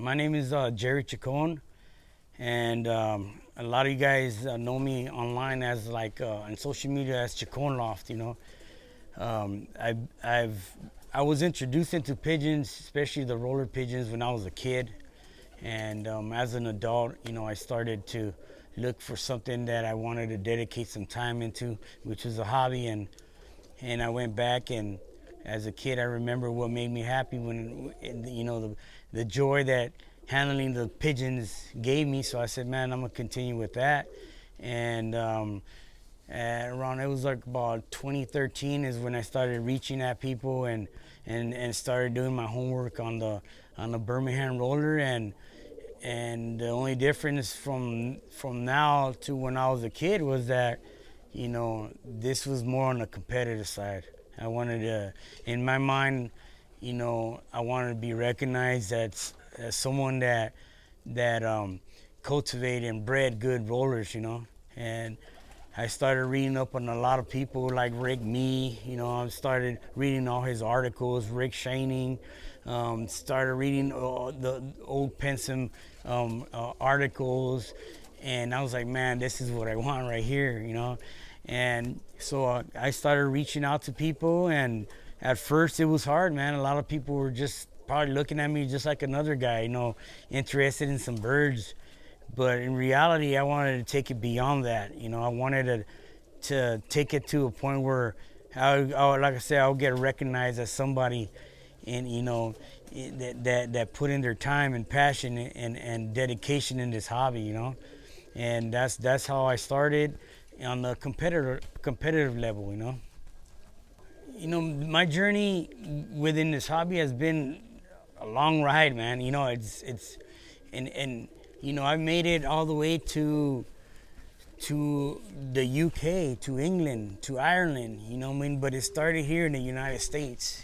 My name is Jerry Chacon, and a lot of you guys know me online as on social media as Chacon Loft. Um, I I've I was introduced into pigeons, especially the roller pigeons, when I was a kid, and as an adult, I started to look for something that I wanted to dedicate some time into, which was a hobby, and I went back and as a kid, I remember what made me happy when the joy that handling the pigeons gave me. So I said, man, I'm gonna continue with that. And around it was like about 2013 is when I started reaching at people and started doing my homework on the Birmingham roller and the only difference from now to when I was a kid was that this was more on the competitive side. I wanted to, in my mind, I wanted to be recognized as someone that cultivated and bred good rollers, and I started reading up on a lot of people like Rick Mee. I started reading all his articles, Rick Shining. Started reading the old Pensum articles, and I was like, man, this is what I want right here. And so I started reaching out to people, and at first it was hard, man. A lot of people were just probably looking at me just like another guy, interested in some birds. But in reality, I wanted to take it beyond that. I wanted to take it to a point where, like I said, I'll get recognized as somebody, and that put in their time and passion and dedication in this hobby. And that's how I started on the competitive level. My journey within this hobby has been a long ride, man. It's and I made it all the way to the UK, to England, to Ireland. But it started here in the United States.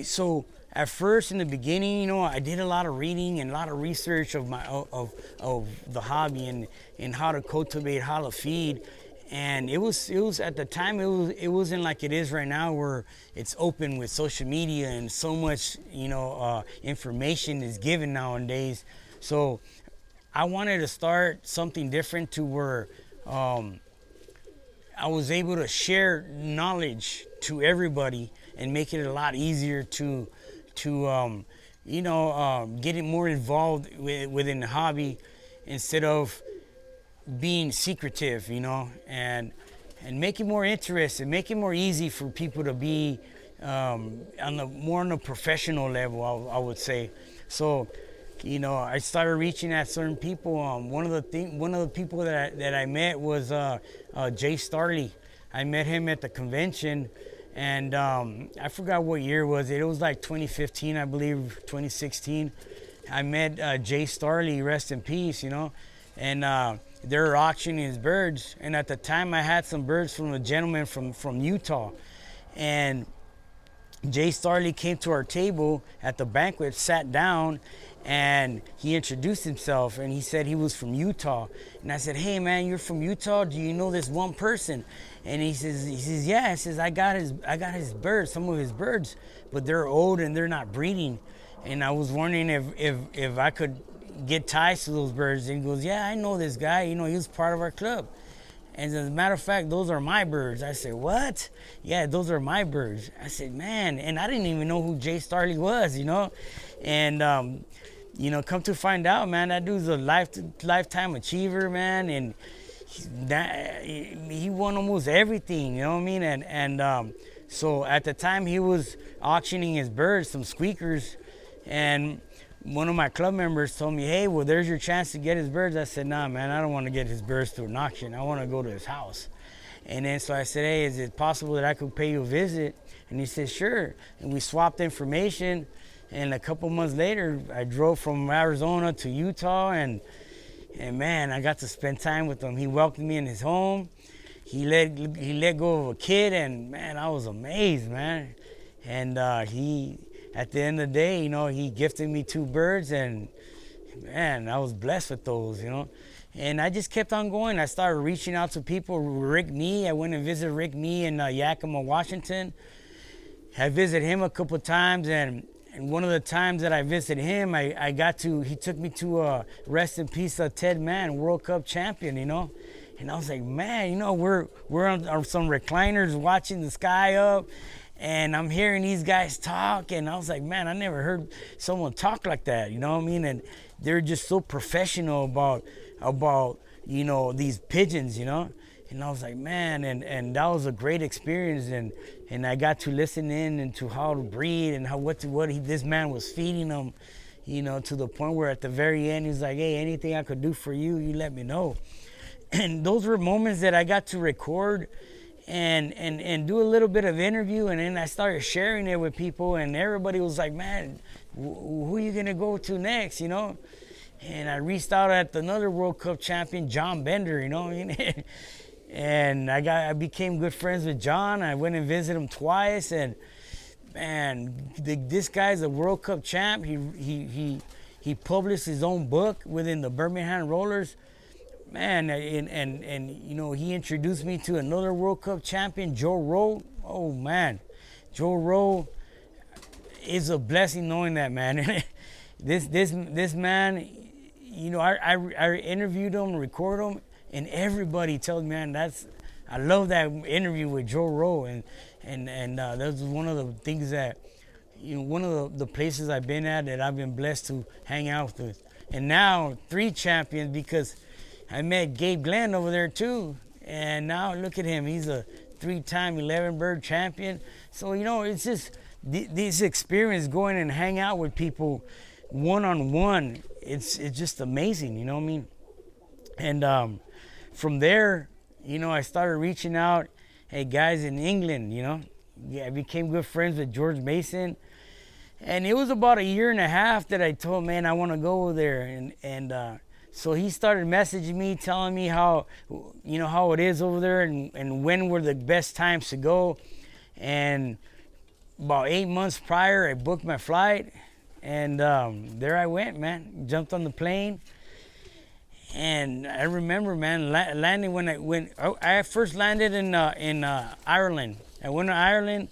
So at first, in the beginning, I did a lot of reading and a lot of research of the hobby and how to cultivate, how to feed. And it was at the time it wasn't like it is right now, where it's open with social media and so much information is given nowadays. So I wanted to start something different to where I was able to share knowledge to everybody and make it a lot easier to get more involved within the hobby, instead of being secretive, and make it more interesting, make it more easy for people to be on the professional level, I would say. So, I started reaching at certain people. One of the people that I met was Jay Starley. I met him at the convention, and I forgot what year was it. It was like 2015, I believe, 2016. I met Jay Starley, rest in peace, and they were auctioning his birds. And at the time, I had some birds from a gentleman from Utah, and Jay Starley came to our table at the banquet, sat down, and he introduced himself, and he said he was from Utah. And I said, hey man, you're from Utah? Do you know this one person? And he says, yeah. He says, I got his birds, some of his birds, but they're old and they're not breeding. And I was wondering if I could get ties to those birds. And he goes, yeah, I know this guy. He was part of our club. And as a matter of fact, those are my birds. I said, what? Yeah, those are my birds. I said, man, and I didn't even know who Jay Starley was, And, come to find out, man, that dude's a lifetime achiever, man. And he won almost everything, you know what I mean? And so at the time he was auctioning his birds, some squeakers, and one of my club members told me, hey, well, there's your chance to get his birds. I said, nah, man, I don't want to get his birds through an auction. I want to go to his house. And then so I said, hey, is it possible that I could pay you a visit? And he said, sure. And we swapped information. And a couple months later, I drove from Arizona to Utah, and man, I got to spend time with him. He welcomed me in his home. He let go of a kid, and man, I was amazed, man. And he, at the end of the day, he gifted me 2 birds, and man, I was blessed with those, And I just kept on going. I started reaching out to people. Rick Mee, I went and visited Rick Mee in Yakima, Washington. I visited him a couple of times, and And one of the times that I visited him, he took me to rest in peace, Ted Mann, World Cup champion, And I was like, man, we're on some recliners watching the sky up, and I'm hearing these guys talk, and I was like, man, I never heard someone talk like that, you know what I mean? And they're just so professional about these pigeons, And I was like, man, and that was a great experience, and I got to listen in into how to breed and this man was feeding them, to the point where at the very end he's like, hey, anything I could do for you, you let me know. And those were moments that I got to record and do a little bit of interview, and then I started sharing it with people, and everybody was like, man, who are you gonna go to next, And I reached out at another World Cup champion, John Bender, And I became good friends with John. I went and visited him twice, and man, this guy's a World Cup champ. He published his own book within the Birmingham Rollers, man, and he introduced me to another World Cup champion, Joe Rowe. Oh man, Joe Rowe is a blessing knowing that, man. this man, I interviewed him, recorded him. And everybody tells me, man, I love that interview with Joe Rowe, and that was one of the things that, one of the places I've been at that I've been blessed to hang out with. And now 3 champions, because I met Gabe Glenn over there too, and now look at him, he's a 3-time 11-bird champion. So it's just this experience going and hang out with people one-on-one. It's just amazing, you know what I mean? And from there, I started reaching out, hey, guys in England, I became good friends with George Mason. And it was about a year and a half that I told him, man, I want to go over there. And so he started messaging me, telling me how it is over there and when were the best times to go. And about 8 months prior, I booked my flight. And there I went, man, jumped on the plane. And I remember, man, landing when I first landed in Ireland. I went to Ireland,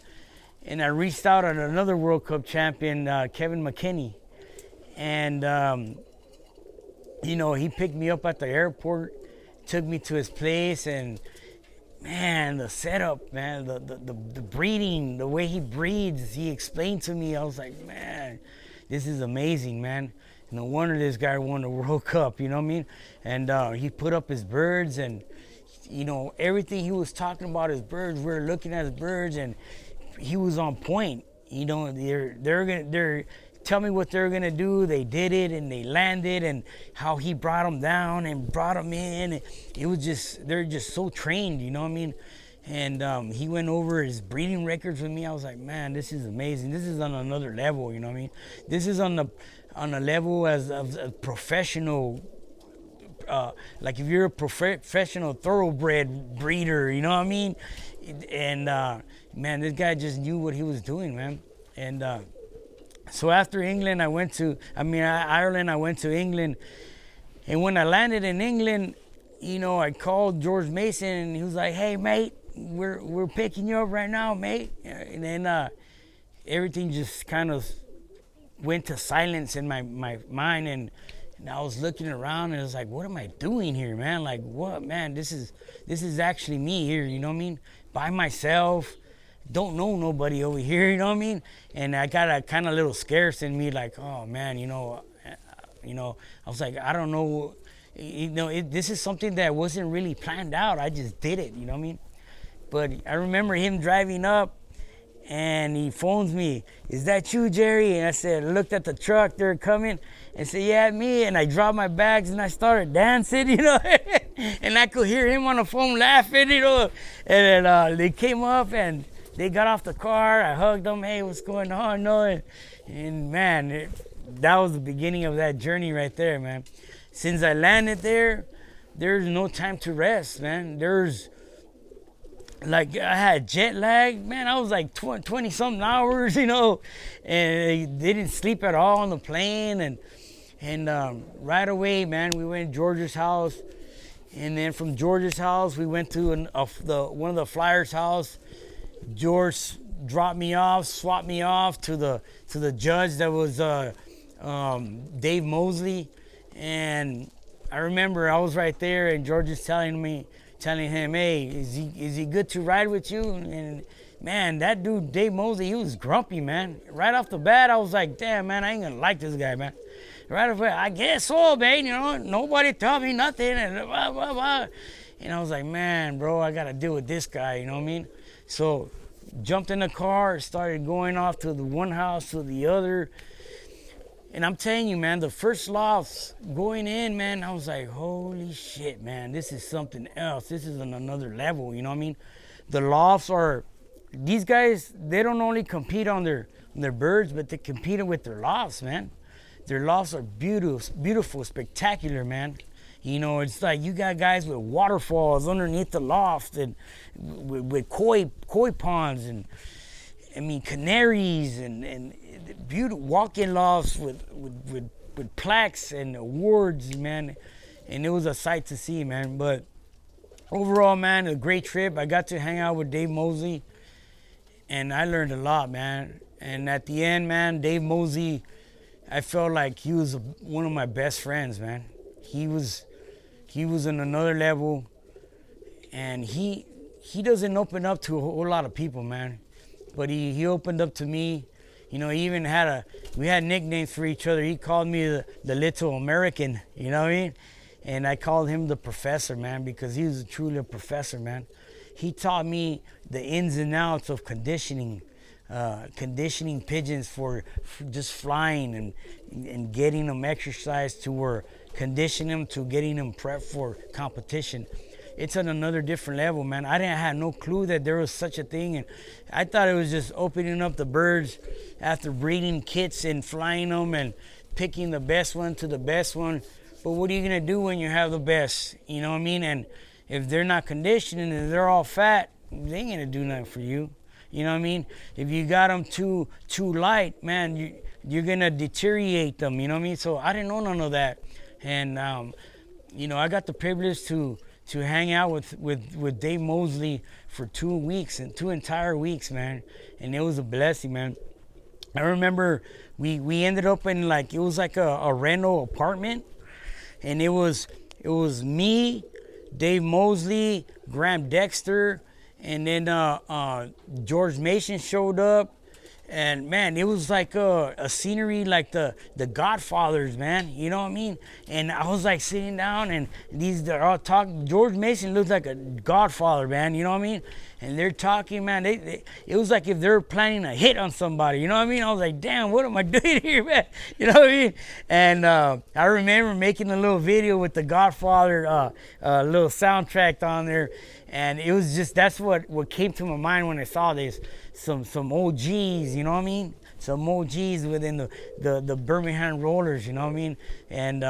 and I reached out at another World Cup champion, Kevin McKinney, and he picked me up at the airport, took me to his place, and man, the setup, man, the breeding, the way he breeds, he explained to me. I was like, man, this is amazing, man. No wonder this guy won the World Cup, you know what I mean? And he put up his birds, and everything he was talking about his birds, we were looking at his birds, and he was on point. They're tell me what they're gonna do. They did it, and they landed, and how he brought them down and brought them in. It was just, they're just so trained, you know what I mean? And he went over his breeding records with me. I was like, man, this is amazing. This is on another level, you know what I mean? This is on a level as a professional, like if you're a professional thoroughbred breeder, you know what I mean? And man, this guy just knew what he was doing, man. And so after England, Ireland, I went to England. And when I landed in England, I called George Mason, and he was like, hey, mate, we're picking you up right now, mate. And then everything just kind of went to silence in my mind, and I was looking around, and I was like, what am I doing here, man? Like, what, man? This is actually me here, you know what I mean? By myself, don't know nobody over here, you know what I mean? And I got a kind of little scarce in me, like, oh man, I was like, I don't know, this is something that wasn't really planned out. I just did it, you know what I mean? But I remember him driving up, and he phones me, is that you, Jerry? And I said, I looked at the truck, they're coming, and said, yeah, me. And I dropped my bags, and I started dancing, and I could hear him on the phone laughing, And then they came up, and they got off the car. I hugged them, hey, what's going on? And man, that was the beginning of that journey right there, man. Since I landed there, there's no time to rest, man. Like, I had jet lag, man. I was like 20-something hours, and they didn't sleep at all on the plane. And right away, man, we went to George's house. And then from George's house, we went to one of the flyers' house. George dropped me off, swapped me off to the judge that was Dave Mosley. And I remember I was right there, and George is telling him, hey, is he good to ride with you? And man, that dude Dave Mosley, he was grumpy, man. Right off the bat, I was like, damn, man, I ain't gonna like this guy, man. Right off the bat, I guess so, man. You know, nobody taught me nothing, and blah blah blah. And I was like, man, bro, I gotta deal with this guy. You know what I mean? So jumped in the car, started going off to the one house to the other. And I'm telling you, man, the first lofts going in, man, I was like, holy shit, man, this is something else. This is on another level, you know what I mean? The lofts are, these guys, they don't only compete on their birds, but they compete with their lofts, man. Their lofts are beautiful, spectacular, man. You know, it's like you got guys with waterfalls underneath the loft and with koi ponds and, I mean, canaries and beautiful walk-in lofts with plaques and awards, man. And it was a sight to see, man. But overall, man, a great trip. I got to hang out with Dave Mosley, and I learned a lot, man. And at the end, man, Dave Mosley, I felt like he was one of my best friends, man. He was on another level, and he doesn't open up to a whole lot of people, man. But he opened up to me. You know, he even we had nicknames for each other. He called me the little American, you know what I mean? And I called him the professor, man, because he was truly a professor, man. He taught me the ins and outs of conditioning pigeons for just flying and getting them exercise conditioning them to getting them prepped for competition. It's on another different level, man. I didn't have no clue that there was such a thing, and I thought it was just opening up the birds after breeding kits and flying them and picking the best one to the best one. But what are you gonna do when you have the best? You know what I mean? And if they're not conditioned and they're all fat, they ain't gonna do nothing for you. You know what I mean? If you got them too light, man, you're gonna deteriorate them. You know what I mean? So I didn't know none of that, and you know, I got the privilege to hang out with Dave Mosley for 2 weeks and 2 entire weeks, man. And it was a blessing, man. I remember we ended up in it was like a rental apartment, and it was me, Dave Mosley, Graham Dexter, and then George Mason showed up. And man, it was like a scenery like the Godfathers, man. You know what I mean? And I was like sitting down, and they're all talking. George Mason looks like a Godfather, man. You know what I mean? And they're talking, man. It was like if they're planning a hit on somebody. You know what I mean? I was like, damn, what am I doing here, man? You know what I mean? And I remember making a little video with the Godfather little soundtrack on there. And it was just, that's what came to my mind when I saw this. Some OGs, you know what I mean? Some OGs within the Birmingham Rollers, you know what I mean? And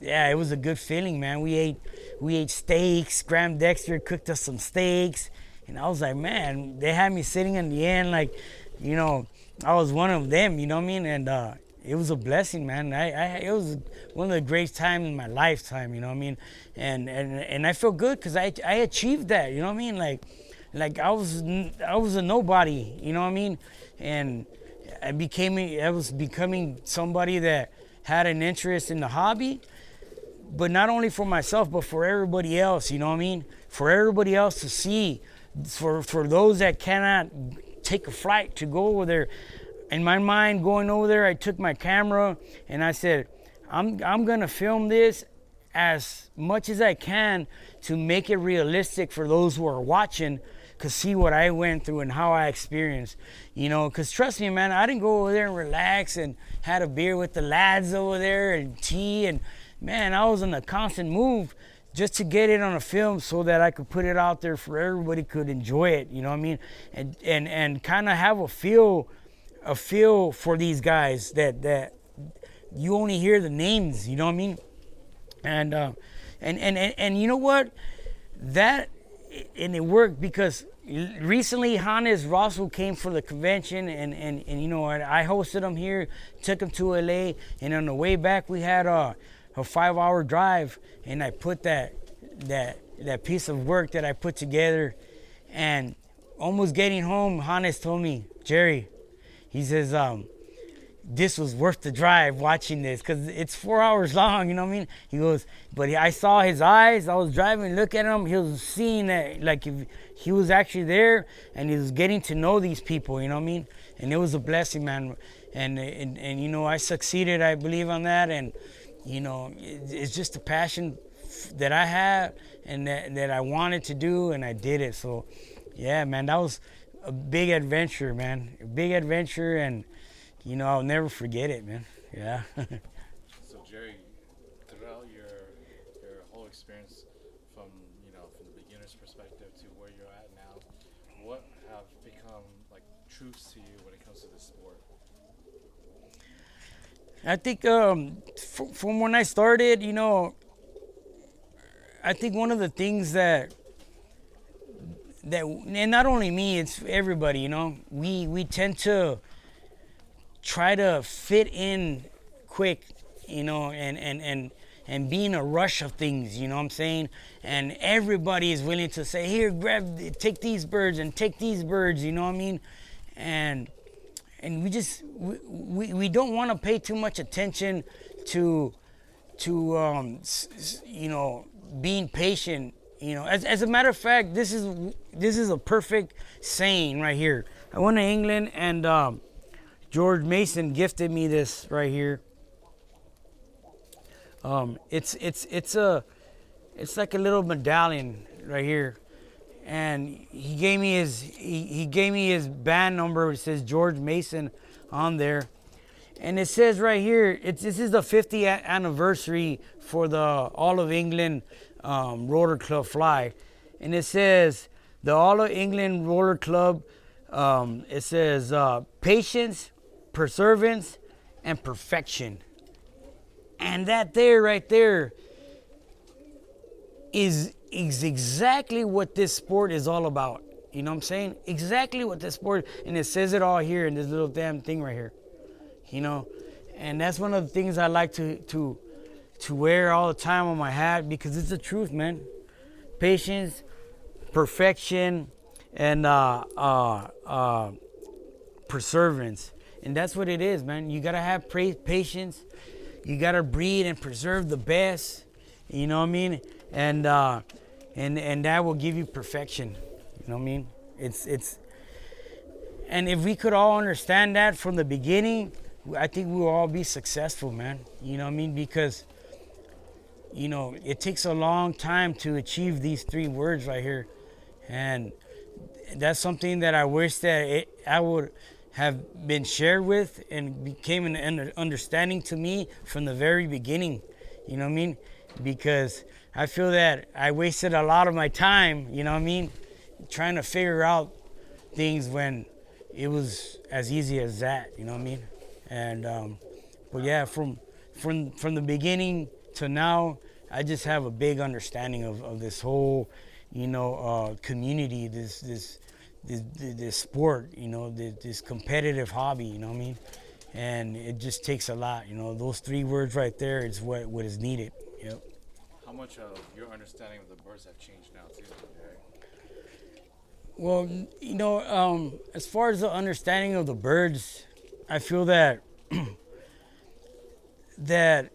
yeah, it was a good feeling, man. We ate steaks. Graham Dexter cooked us some steaks. And I was like, man, they had me sitting in the end like, you know, I was one of them, you know what I mean? And it was a blessing, man. It was one of the greatest times in my lifetime, you know what I mean? And I feel good because I achieved that, you know what I mean? Like I was a nobody, you know what I mean? And I was becoming somebody that had an interest in the hobby, but not only for myself, but for everybody else, you know what I mean? For everybody else to see, for those that cannot take a flight to go over there. In my mind, going over there, I took my camera and I said, I'm gonna film this as much as I can to make it realistic for those who are watching, to see what I went through and how I experienced, you know, because trust me, man, I didn't go over there and relax and had a beer with the lads over there and tea, and man, I was in a constant move just to get it on a film so that I could put it out there for everybody could enjoy it, you know what I mean? And kind of have a feel for these guys that you only hear the names, you know what I mean? And you know what? And it worked because recently Hannes Russell came for the convention, and you know, I hosted him here, took him to LA, and on the way back we had a 5-hour drive, and I put that piece of work that I put together, and almost getting home, Hannes told me, Jerry, he says, this was worth the drive watching this because it's 4 hours long, you know what I mean? He goes, but I saw his eyes. I was driving, look at him. He was seeing that, like, if he was actually there and he was getting to know these people, you know what I mean? And it was a blessing, man. And you know, I succeeded, I believe, on that. And, you know, it's just a passion that I have and that I wanted to do, and I did it. So, yeah, man, that was a big adventure, man. A big adventure, and you know, I'll never forget it, man. Yeah. So Jerry, throughout your whole experience, from from the beginner's perspective to where you're at now, what have become like truths to you when it comes to this sport? I think from when I started, you know, I think one of the things and not only me, it's everybody, you know, we tend to try to fit in quick, you know, and be in a rush of things, you know what I'm saying? And everybody is willing to say, here, take these birds and take these birds, you know what I mean? And we don't want to pay too much attention to you know, being patient. You know, as a matter of fact, this is a perfect saying right here. I went to England, and George Mason gifted me this right here. It's like a little medallion right here, and he gave me his band number. It says George Mason on there, and it says right here, this is the 50th anniversary for the All of England Roller Club Fly, and it says the All of England Roller Club. It says patience, perseverance, and perfection. And that there, right there, is exactly what this sport is all about. You know what I'm saying? Exactly what this sport, and it says it all here in this little damn thing right here. You know, and that's one of the things I like to wear all the time on my hat, because it's the truth, man. Patience, perfection, and perseverance. And that's what it is, man. You gotta have patience. You gotta breed and preserve the best. You know what I mean? And that will give you perfection. You know what I mean? It's and if we could all understand that from the beginning, I think we will all be successful, man. You know what I mean? Because, you know, it takes a long time to achieve these 3 words right here, and that's something that I wish that I would have been shared with and became an understanding to me from the very beginning. You know what I mean? Because I feel that I wasted a lot of my time, you know what I mean, trying to figure out things when it was as easy as that, you know what I mean? And but yeah, from the beginning to now, I just have a big understanding of this whole, you know, community, this sport, you know, this competitive hobby, you know what I mean? And it just takes a lot, you know. Those 3 words right there is what is needed. Yep. How much of your understanding of the birds have changed now too, Jerry? Well, you know, as far as the understanding of the birds, I feel that that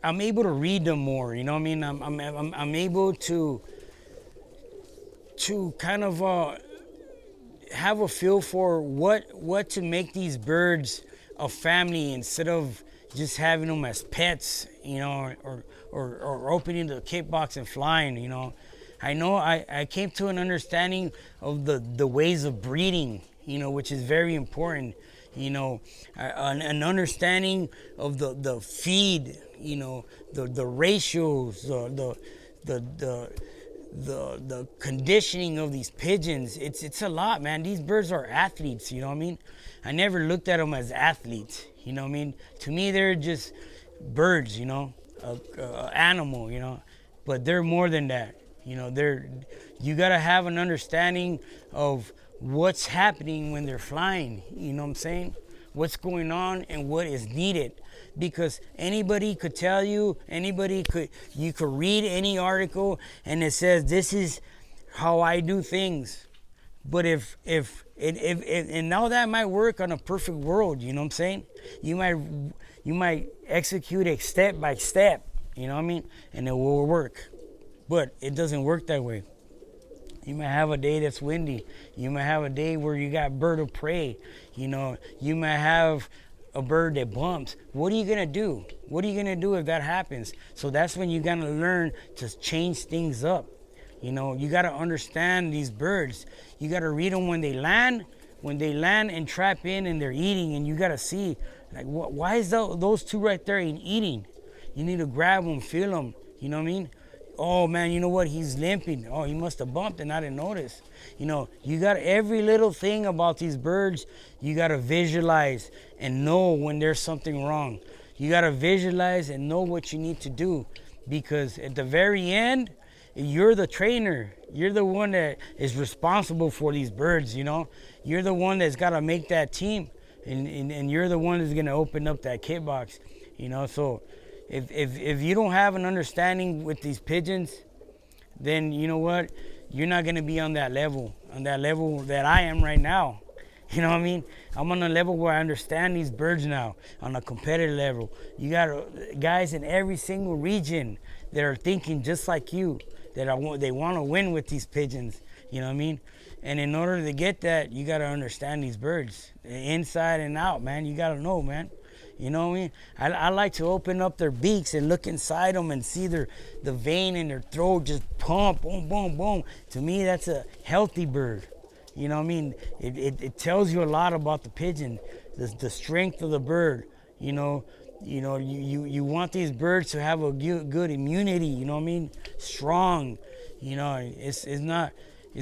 I'm able to read them more. You know what I mean? I'm able to kind of have a feel for what to make these birds a family, instead of just having them as pets, you know, or opening the kit box and flying, you know. I came to an understanding of the ways of breeding, you know, which is very important, you know, an understanding of the feed, you know, the ratios, the conditioning of these pigeons. It's a lot, man. These birds are athletes, you know what I mean? I never looked at them as athletes, you know what I mean? To me, they're just birds, you know, animal, you know, but they're more than that. You know, you gotta have an understanding of what's happening when they're flying, you know what I'm saying? What's going on and what is needed. Because anybody could tell you, you could read any article and it says, this is how I do things. But if and now that might work on a perfect world, you know what I'm saying? You might execute it step by step, you know what I mean? And it will work. But it doesn't work that way. You might have a day that's windy. You might have a day where you got bird of prey. You might have a bird that bumps. What are you gonna do? What are you gonna do if that happens? So that's when you gotta learn to change things up. You gotta understand these birds. You gotta read them when they land and trap in and they're eating, and you gotta see, like, why is those two right there ain't eating? You need to grab them, feel them. You know what I mean? Oh man, you know what? He's limping. Oh, he must have bumped and I didn't notice. You got every little thing about these birds. You got to visualize and know when there's something wrong. You got to visualize and know what you need to do, because at the very end, you're the trainer. You're the one that is responsible for these birds. You're the one that's got to make that team, and you're the one that's going to open up that kit box. So if you don't have an understanding with these pigeons, then you know what? You're not going to be on that level that I am right now. You know what I mean? I'm on a level where I understand these birds now on a competitive level. You got guys in every single region that are thinking just like you, that they want to win with these pigeons. You know what I mean? And in order to get that, you got to understand these birds inside and out, man. You got to know, man. You know what I mean? I like to open up their beaks and look inside them and see the vein in their throat just pump, boom, boom, boom. To me, that's a healthy bird. You know what I mean? It tells you a lot about the pigeon, the strength of the bird. You want these birds to have a good immunity. You know what I mean? Strong. It's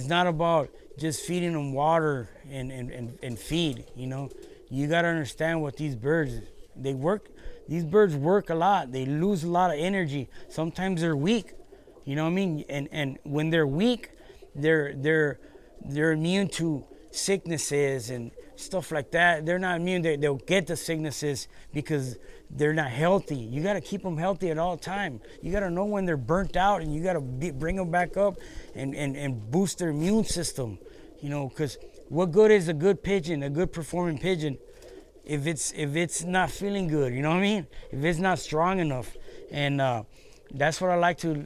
not about just feeding them water and feed. You got to understand what these birds. These birds work a lot. They lose a lot of energy. Sometimes they're weak. You know what I mean? And when they're weak, they're immune to sicknesses and stuff like that. They're not immune. They'll get the sicknesses because they're not healthy. You got to keep them healthy at all time. You got to know when they're burnt out, and you got to bring them back up and boost their immune system. Because what good is a good pigeon, a good performing pigeon, if it's not feeling good? You know what I mean? If it's not strong enough. And that's what I like to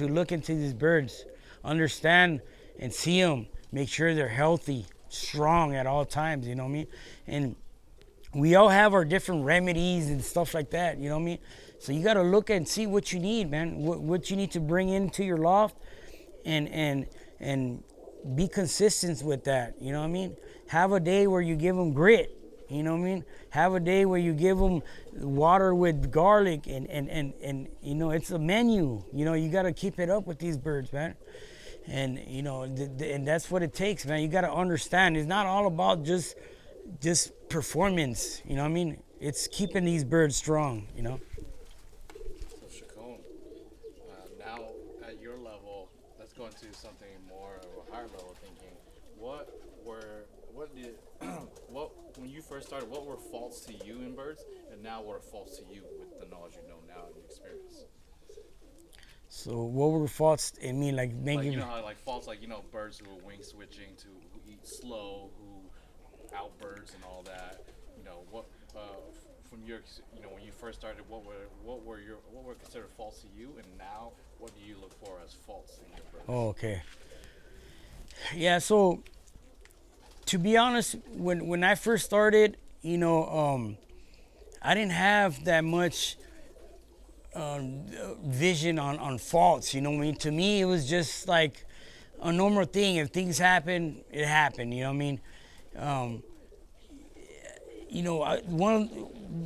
look into these birds, understand and see them, make sure they're healthy, strong at all times. You know what I mean? And we all have our different remedies and stuff like that. You know what I mean? So you got to look and see what you need, man. What you need to bring into your loft, and be consistent with that. You know what I mean? Have a day where you give them grit. You know what I mean? Have a day where you give them water with garlic, and it's a menu. You got to keep it up with these birds, man. And and that's what it takes, man. You got to understand, it's not all about just performance. You know what I mean? It's keeping these birds strong. So Chacon, now at your level, let's go into something more of a higher level thinking. When you first started, what were faults to you in birds, and now what are faults to you with the knowledge you know now and your experience? So what were faults in me, like making? How faults, birds who are wing switching, to who eat slow, who outbirds and all that. What from your when you first started, what were considered faults to you, and now what do you look for as faults in your birds? Oh, okay. Yeah. So to be honest, when I first started, I didn't have that much vision on faults. You know what I mean? To me, it was just like a normal thing. If things happen, it happened. You know what I mean?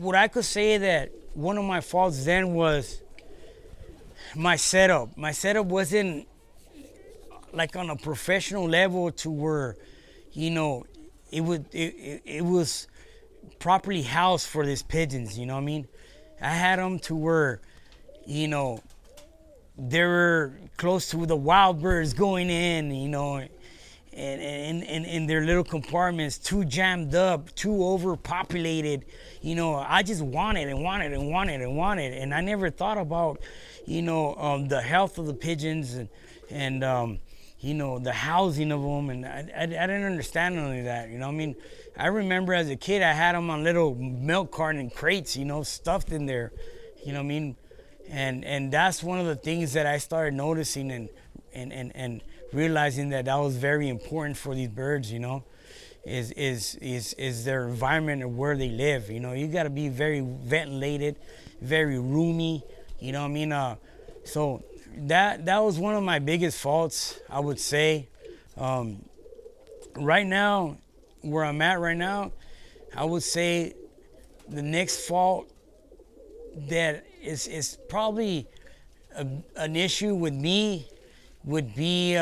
What I could say that one of my faults then was my setup. My setup wasn't like on a professional level to where, it was properly housed for these pigeons. You know what I mean? I had them to where, they were close to the wild birds going in, and in their little compartments, too jammed up, too overpopulated. I just wanted, and I never thought about, the health of the pigeons, and the housing of them, and I didn't understand none of that. I mean, I remember as a kid, I had them on little milk carton crates, stuffed in there. I mean, and that's one of the things that I started noticing and realizing that was very important for these birds. Is their environment and where they live. You got to be very ventilated, very roomy. What I mean? So that was one of my biggest faults, I would say. Right now, where I'm at right now, I would say the next fault that is probably an issue with me would be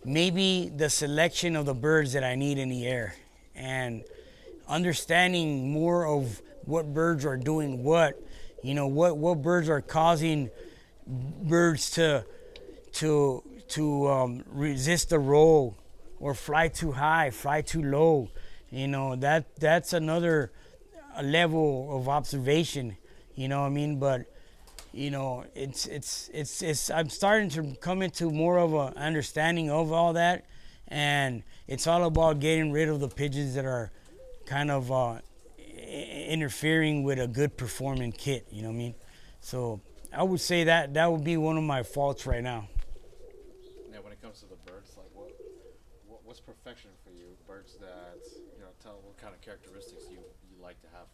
maybe the selection of the birds that I need in the air, and understanding more of what birds are doing what birds are causing birds to resist the roll, or fly too high, fly too low. That's another level of observation. What I mean? But it's I'm starting to come into more of a understanding of all that, and it's all about getting rid of the pigeons that are kind of interfering with a good performing kit. What I mean? So I would say that would be one of my faults right now. Now, when it comes to the birds, like what's perfection for you? Birds that tell what kind of characteristics you like to have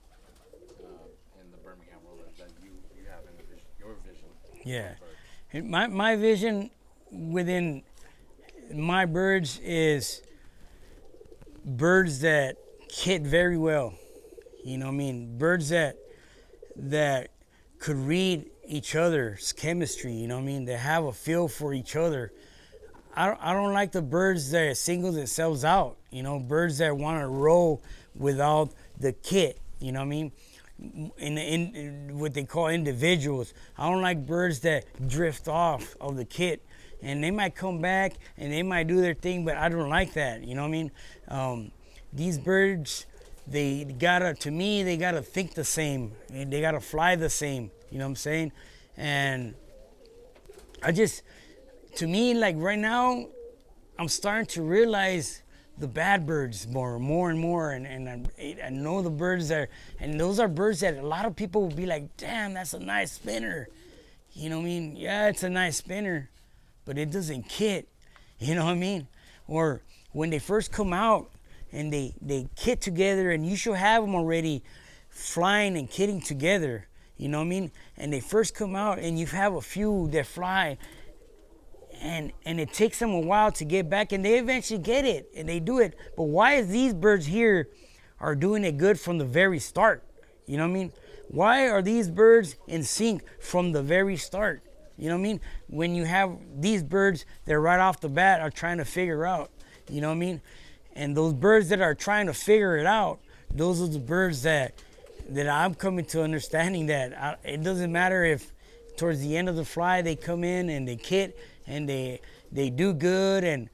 in the Birmingham world that you have in your vision. Yeah, my vision within my birds is birds that kit very well. What I mean? Birds that could read each other's chemistry. What I mean? They have a feel for each other. I don't like the birds that single themselves out. Birds that want to roll without the kit. What I mean? In what they call individuals. I don't like birds that drift off of the kit, and they might come back and they might do their thing, but I don't like that. What I mean? These birds, they gotta think the same, and they gotta fly the same. What I'm saying? And to me, like right now, I'm starting to realize the bad birds more and more, and I know the birds and those are birds that a lot of people will be like, damn, that's a nice spinner. What I mean? Yeah, it's a nice spinner, but it doesn't kit. What I mean? Or when they first come out and they kit together, and you should have them already flying and kitting together. What I mean? And they first come out, and you have a few that fly, and it takes them a while to get back, and they eventually get it, and they do it. But why is these birds here are doing it good from the very start? What I mean? Why are these birds in sync from the very start? What I mean? When you have these birds that right off the bat are trying to figure out, what I mean? And those birds that are trying to figure it out, those are the birds that I'm coming to understanding that it doesn't matter if towards the end of the fly they come in and they kit and they do good, and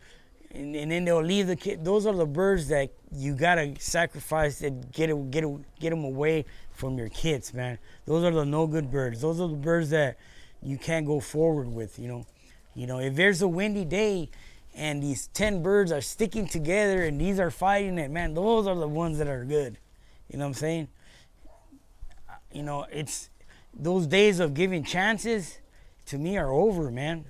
then they'll leave the kit. Those are the birds that you gotta sacrifice and get them away from your kits, man. Those are the no good birds. Those are the birds that you can't go forward with. If there's a windy day and these 10 birds are sticking together and these are fighting it, man, those are the ones that are good. What I'm saying? It's those days of giving chances to me are over, man.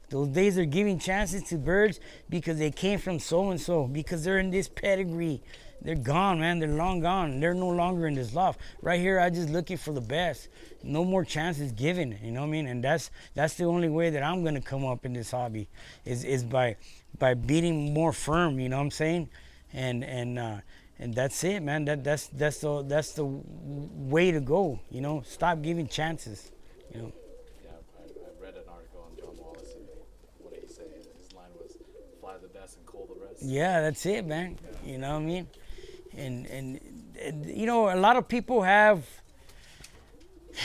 Those days are giving chances to birds because they came from so and so, because they're in this pedigree. They're gone, man. They're long gone. They're no longer in this loft. Right here, I'm just looking for the best. No more chances given. What I mean? And that's the only way that I'm gonna come up in this hobby is by being more firm. What I'm saying? And that's it, man. That's the way to go. Stop giving chances. Yeah, I read an article on John Wallace, and what did he say? His line was, "Fly the best and coal the rest." Yeah, that's it, man. Yeah. What I mean? And a lot of people have,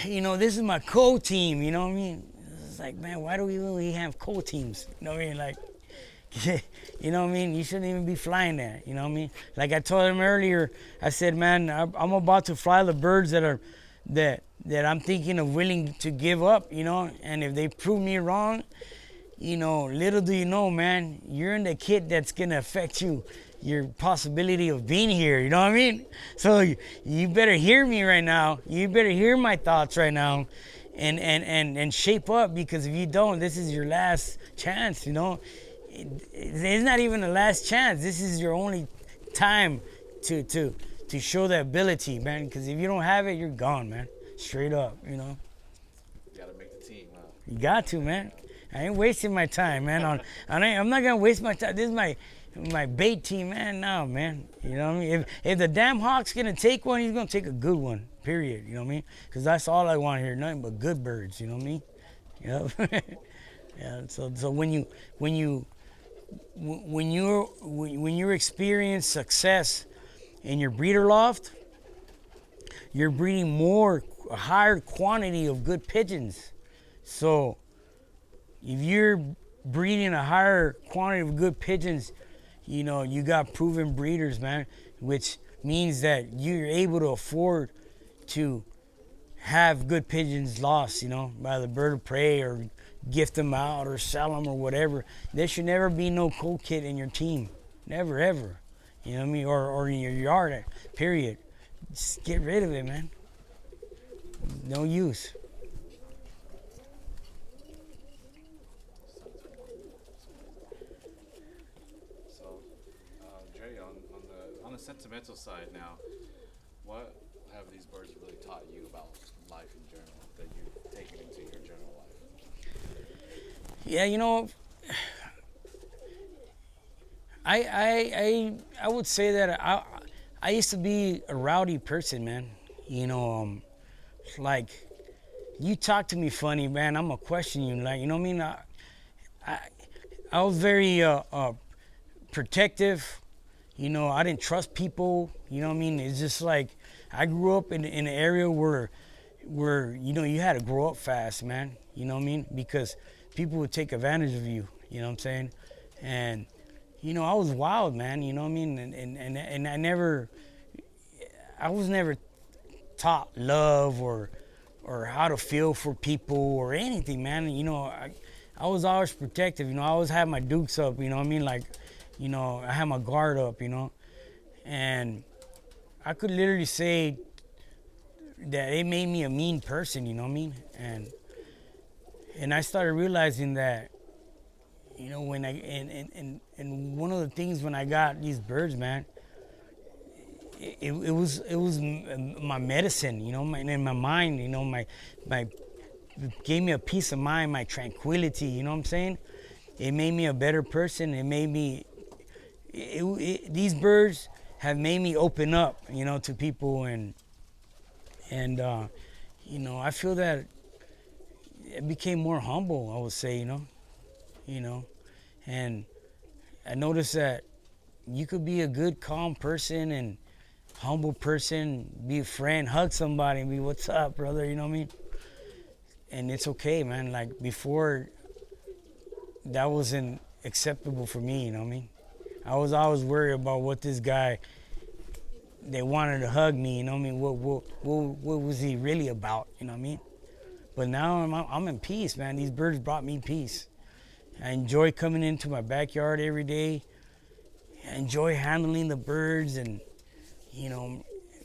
this is my co-team. What I mean? It's like, man, why do we really have co-teams? What I mean? Like, what I mean? You shouldn't even be flying that. What I mean? Like I told him earlier, I said, man, I'm about to fly the birds that I'm thinking of willing to give up. And if they prove me wrong, little do you know, man, you're in the kid that's gonna affect your possibility of being here. You know what I mean? So you better hear me right now. You better hear my thoughts right now, and shape up, because if you don't, this is your last chance. It's not even the last chance. This is your only time to show that ability, man. Because if you don't have it, you're gone, man. Straight up. You gotta make the team, huh? You got to, man. I ain't wasting my time, man. I'm not gonna waste my time. This is my bait team, man. No, man. You know what I mean? If the damn Hawk's gonna take one, he's gonna take a good one. Period. You know what I mean? Because that's all I want here. Nothing but good birds. You know what I mean? Yeah. So when you experience success in your breeder loft, you're breeding a higher quantity of good pigeons. So if you're breeding a higher quantity of good pigeons, you got proven breeders, man, which means that you're able to afford to have good pigeons lost, by the bird of prey, or gift them out or sell them or whatever. There should never be no cold kit in your team. Never, ever. You know what I mean? Or in your yard, period. Just get rid of it, man. No use. So, Jerry, on the sentimental side now, what have these birds really taught you about life in general that you've taken into your general life? Yeah, I would say that I used to be a rowdy person, man. Like, you talk to me funny, man, I'm gonna question you. Like, you know what I mean? I was very protective. I didn't trust people. You know what I mean? It's just like I grew up in an area where you had to grow up fast, man. You know what I mean? Because people would take advantage of you. You know what I'm saying? And I was wild, man. You know what I mean? And I was never taught love or how to feel for people or anything, man. I was always protective. I always had my dukes up. You know what I mean? Like, I had my guard up. And I could literally say that it made me a mean person. You know what I mean? And I started realizing that, when and one of the things when I got these birds, man, it was my medicine, in my mind, my gave me a peace of mind, my tranquility, you know what I'm saying? It made me a better person. It made me, these birds have made me open up, to people, and I feel that it became more humble, I would say, and I noticed that you could be a good, calm person and humble person, be a friend, hug somebody and be, what's up, brother, you know what I mean? And it's okay, man. Like, before, that wasn't acceptable for me, you know what I mean? I was always worried about what this guy, they wanted to hug me, you know what I mean? What was he really about, you know what I mean? But now I'm in peace, man. These birds brought me peace. I enjoy coming into my backyard every day. I enjoy handling the birds, and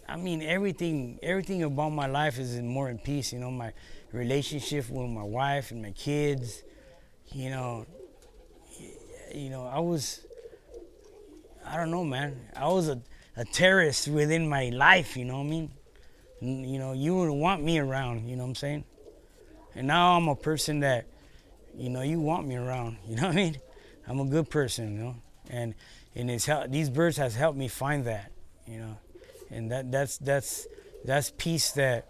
everything about my life is more in peace. My relationship with my wife and my kids. I don't know, man. I was a terrorist within my life. You know what I mean? You wouldn't want me around. You know what I'm saying? And now I'm a person that, you want me around. You know what I mean? I'm a good person, and these birds has helped me find that, and that's peace that,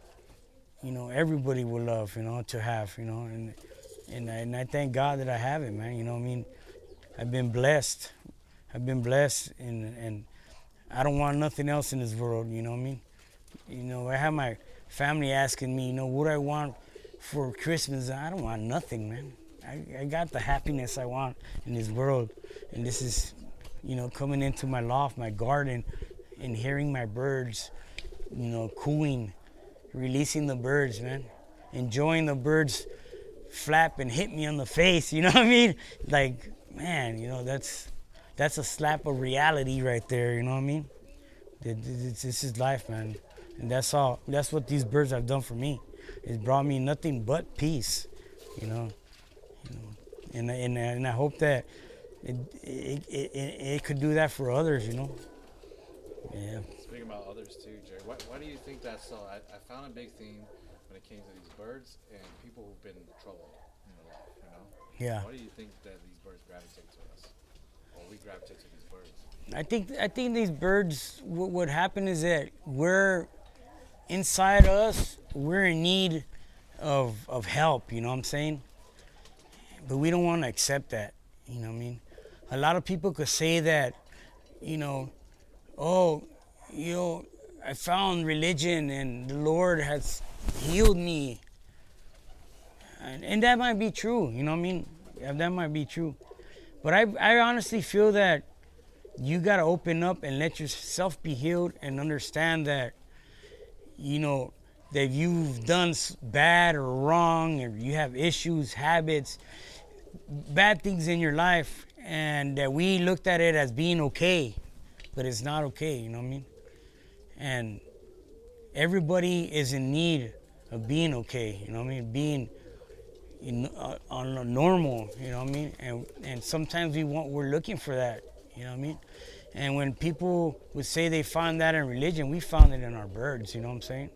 everybody would love, to have, and I thank God that I have it, man. You know what I mean? I've been blessed, and I don't want nothing else in this world. You know what I mean? I have my family asking me, what I want for Christmas. I don't want nothing, man. I got the happiness I want in this world, and this is, coming into my loft, my garden, and hearing my birds, cooing, releasing the birds, man, enjoying the birds flap and hit me on the face. You know what I mean? Like, man, that's a slap of reality right there. You know what I mean? This is life, man, and that's all. That's what these birds have done for me. It's brought me nothing but peace. You know, and I hope that it could do that for others. Yeah. Speaking about others too, Jerry, why do you think that's so? I found a big theme when it came to these birds and people who've been troubled in their life, Yeah. Why do you think that these birds gravitate to us? Or we gravitate to these birds? I think these birds. What happened is that we're inside us. We're in need of help. You know what I'm saying? But we don't want to accept that. You know what I mean? A lot of people could say that, oh, I found religion and the Lord has healed me. And that might be true, you know what I mean? Yeah, that might be true. But I honestly feel that you got to open up and let yourself be healed and understand that, that you've done bad or wrong, or you have issues, habits, bad things in your life, and that we looked at it as being okay, but it's not okay, you know what I mean? And everybody is in need of being okay, you know what I mean? Being on a normal, you know what I mean? And sometimes we're looking for that, you know what I mean? And when people would say they found that in religion, we found it in our birds, you know what I'm saying?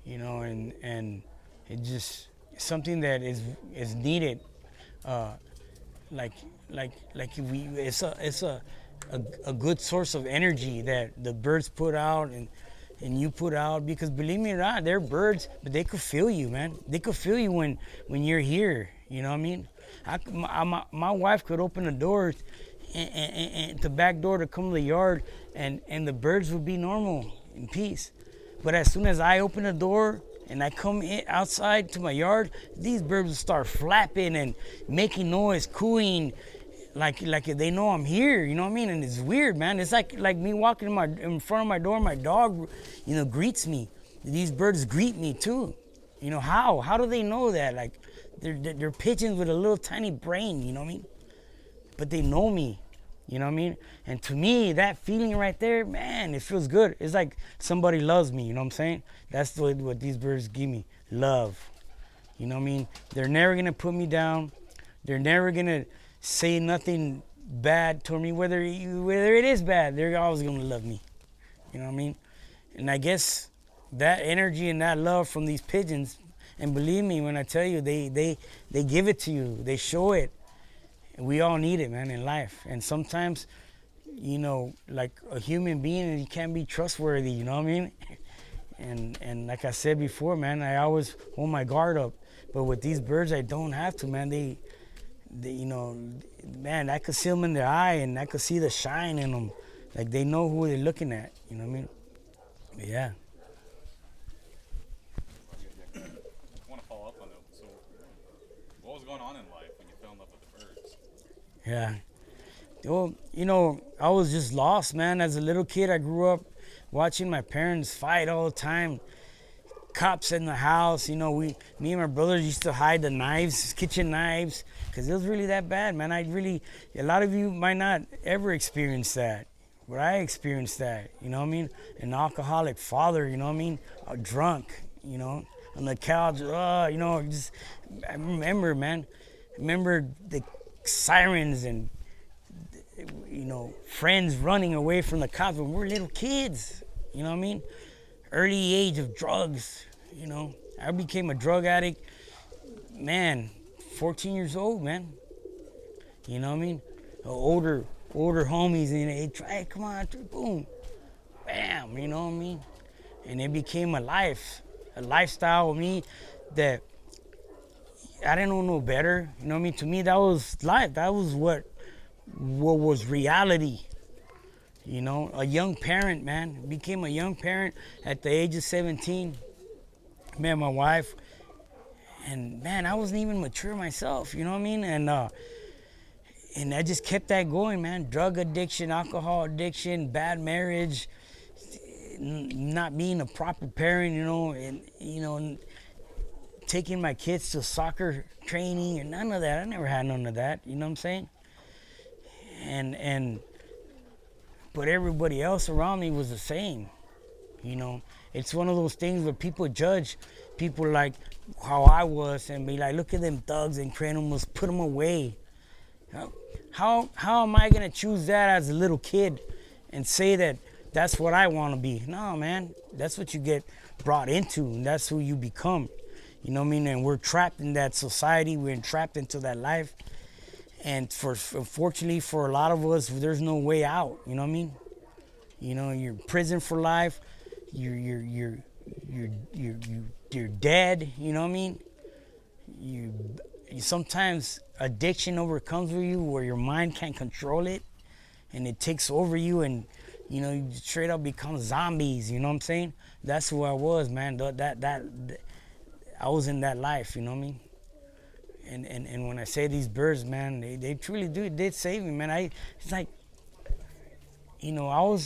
And it just something that is needed. It's a good source of energy that the birds put out and you put out, because believe me or not, they're birds, but they could feel you, man. They could feel you when you're here. You know what I mean? My wife could open the doors and the back door to come to the yard, and the birds would be normal in peace. But as soon as I open the door and I come outside to my yard, these birds will start flapping and making noise, cooing, like they know I'm here, you know what I mean? And it's weird, man. It's like me walking in front of my door, my dog, greets me. These birds greet me too. How do they know that? Like, they're pigeons with a little tiny brain, you know what I mean? But they know me, you know what I mean? And to me, that feeling right there, man, it feels good. It's like somebody loves me, you know what I'm saying? That's what these birds give me, love. You know what I mean? They're never gonna put me down. They're never gonna say nothing bad toward me, whether it is bad. They're always gonna love me. You know what I mean? And I guess that energy and that love from these pigeons, and believe me when I tell you, they give it to you. They show it. And we all need it, man, in life. And sometimes, like a human being, you can't be trustworthy. You know what I mean? And like I said before, man, I always hold my guard up. But with these birds, I don't have to, man. They man, I could see them in their eye, and I could see the shine in them. Like, they know who they're looking at, you know what I mean? But yeah. I want to follow up on that. So, what was going on in life when you fell in love with the birds? Yeah. Well, I was just lost, man. As a little kid, I grew up watching my parents fight all the time. Cops in the house, me and my brothers used to hide the knives, kitchen knives, because it was really that bad, man. A lot of you might not ever experience that, but I experienced that, you know what I mean? An alcoholic father, you know what I mean? A drunk, on the couch, I remember, man. I remember the sirens and, friends running away from the cops when we were little kids, you know what I mean? Early age of drugs, I became a drug addict, man, 14 years old, man. You know what I mean? Older homies, and they try, hey, come on, boom, bam, you know what I mean? And it became a lifestyle with me that I didn't know no better. You know what I mean? To me, that was life. That was what was reality. A young parent, man. Became a young parent at the age of 17. Met my wife. And, man, I wasn't even mature myself, you know what I mean? And I just kept that going, man. Drug addiction, alcohol addiction, bad marriage, not being a proper parent, and taking my kids to soccer training or none of that. I never had none of that. You know what I'm saying? And but everybody else around me was the same. You know, it's one of those things where people judge people like how I was and be like, look at them thugs and criminals, put them away. How am I gonna choose that as a little kid and say that that's what I want to be? No, man, that's what you get brought into, and that's who you become. You know what I mean? And we're trapped in that society. We're entrapped into that life. And unfortunately for a lot of us, there's no way out. You know what I mean? You know, you're in prison for life. You're dead. You know what I mean? You sometimes addiction overcomes with you, where your mind can't control it, and it takes over you, and you know you straight up become zombies. You know what I'm saying? That's who I was, man. That I was in that life. You know what I mean? And when I say these birds, man, they truly did save me, man. It's like, you know,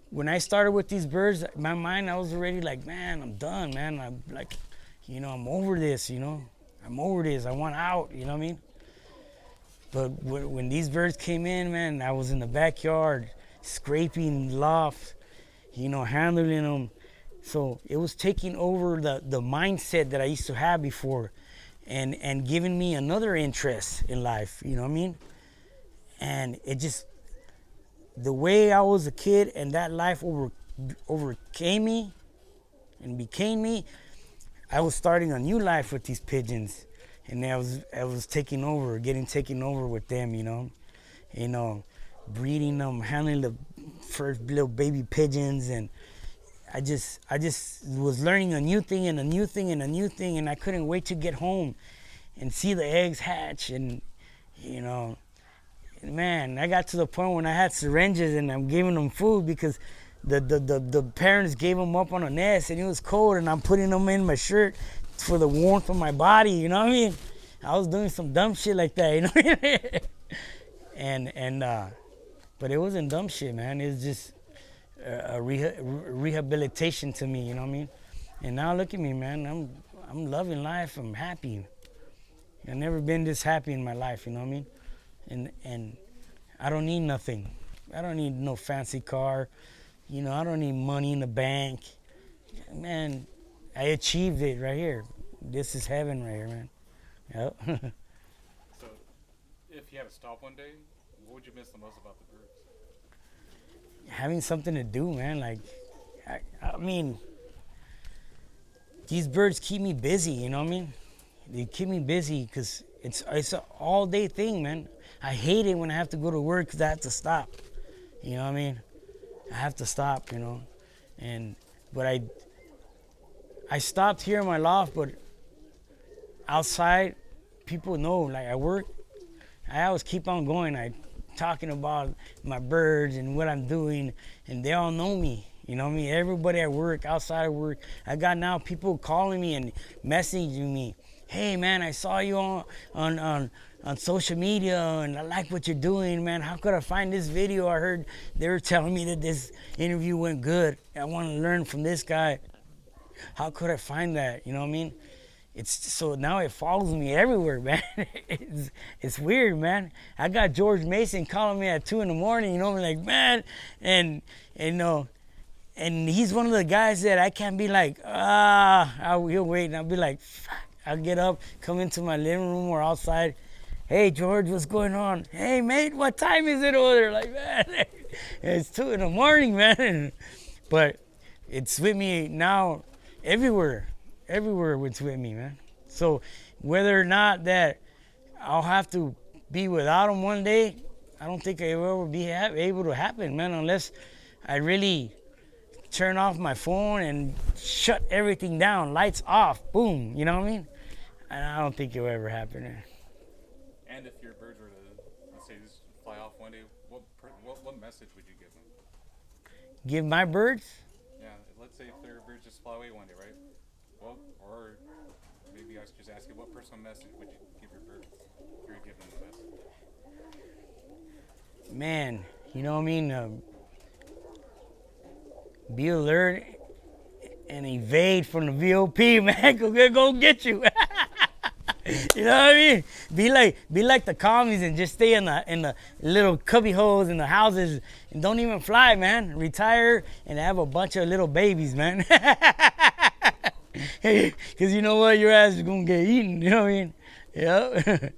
when I started with these birds, my mind, I was already like, man, I'm done, man. I'm like, you know, I'm over this, you know. I'm over this. I want out, you know what I mean? But when these birds came in, man, I was in the backyard scraping lofts, you know, handling them. So it was taking over the mindset that I used to have before, and giving me another interest in life, you know what I mean? And it just, the way I was a kid and that life overcame me and became me, I was starting a new life with these pigeons, and I was getting taken over with them, you know, breeding them, handling the first little baby pigeons, and I just was learning a new thing and a new thing and a new thing, and I couldn't wait to get home and see the eggs hatch, and you know, man, I got to the point when I had syringes and I'm giving them food because the parents gave them up on a nest and it was cold, and I'm putting them in my shirt for the warmth of my body, you know what I mean? I was doing some dumb shit like that, you know what I mean? But it wasn't dumb shit, man. It was just a rehabilitation to me, you know what I mean? And now look at me, man. I'm loving life. I'm happy. I've never been this happy in my life, you know what I mean? And I don't need nothing. I don't need no fancy car. You know, I don't need money in the bank. Man, I achieved it right here. This is heaven right here, man. Yep. So, if you had to stop one day, what would you miss the most about the birds? Having something to do, man. Like, I mean, these birds keep me busy, you know what I mean? They keep me busy because it's an all-day thing, man. I hate it when I have to go to work because I have to stop. You know what I mean? I have to stop, you know. But I stopped here in my loft, but outside, people know, like, I work. I always keep on going. I talking about my birds and what I'm doing, and they all know me. You know what I mean? Everybody at work, outside of work. I got now people calling me and messaging me. Hey, man, I saw you on social media, and I like what you're doing, man. How could I find this video? I heard they were telling me that this interview went good. I want to learn from this guy. How could I find that? You know what I mean? It's so now it follows me everywhere, man. It's weird, man. I got George Mason calling me at 2 a.m, you know, I'm like, man, and you know, and he's one of the guys that I can't be like, he'll wait, and I'll be like, fuck. I'll get up, come into my living room or outside. Hey, George, what's going on? Hey, mate, what time is it over there? Like, man, it's 2 a.m, man. But it's with me now everywhere. Everywhere it's with me, man. So whether or not that I'll have to be without him one day, I don't think it will ever be able to happen, man, unless I really turn off my phone and shut everything down, lights off, boom, you know what I mean? And I don't think it'll ever happen. And if your birds were to, let's say, just fly off one day, what message would you give them? Give my birds? Yeah, let's say if their birds just fly away one day, right? Well, or maybe I should just ask you, what personal message would you give your birds if you're giving them a message? Man, you know what I mean? Be alert and evade from the VOP, man. Go get you. You know what I mean? Be like the commies and just stay in the little cubby holes in the houses and don't even fly, man. Retire and have a bunch of little babies, man. Because you know what? Your ass is gonna get eaten. You know what I mean? Yep.